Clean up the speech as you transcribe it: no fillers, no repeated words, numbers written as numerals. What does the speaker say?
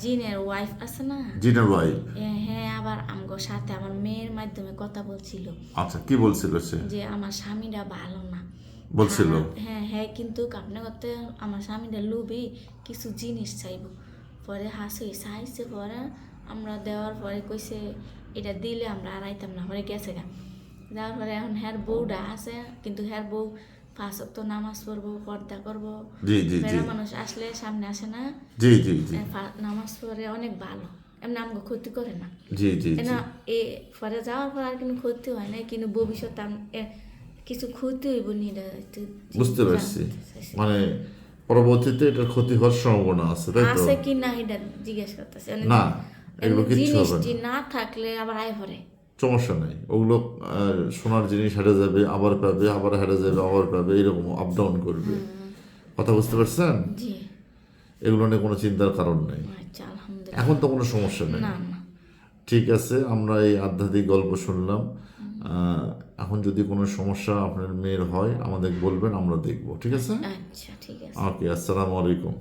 জিনের ওয়াইফ আছে না, জিনের ওয়াইফ। হ্যাঁ আবার আমগো সাথে আমার মেয়ের মাধ্যমে কথা বলছিল আচ্ছা, কি বলছিল সে? যে আমার স্বামীরা ভালো না বলছিল? হ্যাঁ হ্যাঁ, কিন্তু আপনি করতে আমার স্বামীরা লোভী কিছু জিনিস চাইব। পরে হাসি চাইছে, পরে আমরা দেওয়ার পরে কইছে এটা দিলে আমরা আর আইতাম না, পরে গেছে গা। যাওয়ার পরে এখন হ্যার বউটা আছে, কিন্তু হ্যার বউ 5 ওয়াক্ত নামাজ পড়বো, পর্দা করবো। জি জি জি বেড়া মানুষ আসলে সামনে আসে না, জি জি জি নামাজ পড়ে অনেক ভালো, এমনি আমাকে ক্ষতি করে না। জি জি জি না এ পরে যাওয়ার পর আর কিন্তু ক্ষতি হয় না, কিন্তু ভবিষ্যতে কিছু ক্ষতি হইব নি, এটা একটু বুঝতে পারছি। জানতে চাইছি। মানে পরবর্তীতে এটার ক্ষতি হওয়ার সম্ভাবনা আছে, তাই তো? আছে কি না এটা জিজ্ঞেস করতেছে। না, এগুলো কিচ্ছু হবে জিনিসটি না, না থাকলে আবার আয় পরে। সমস্যা নেই। ওগুলো সোনার জিনিস হেরে যাবে, আবার পাবে, আবার হেরে যাবে, আবার পাবে, এরকম আপ ডাউন করবে। কথা বুঝতে পারছেন? জি এগুলো নিয়ে কোনো চিন্তার কারণ নেই। আচ্ছা, আলহামদুলিল্লাহ। এখন তো কোনো সমস্যা নেই। না না, ঠিক আছে, আমরা এই আধ্যাত্মিক গল্প শুনলাম। এখন যদি কোনো সমস্যা আপনার মেয়ের হয় আমাদের বলবেন, আমরা দেখব। ঠিক আছে? আচ্ছা ঠিক আছে। ওকে, আসসালামু আলাইকুম।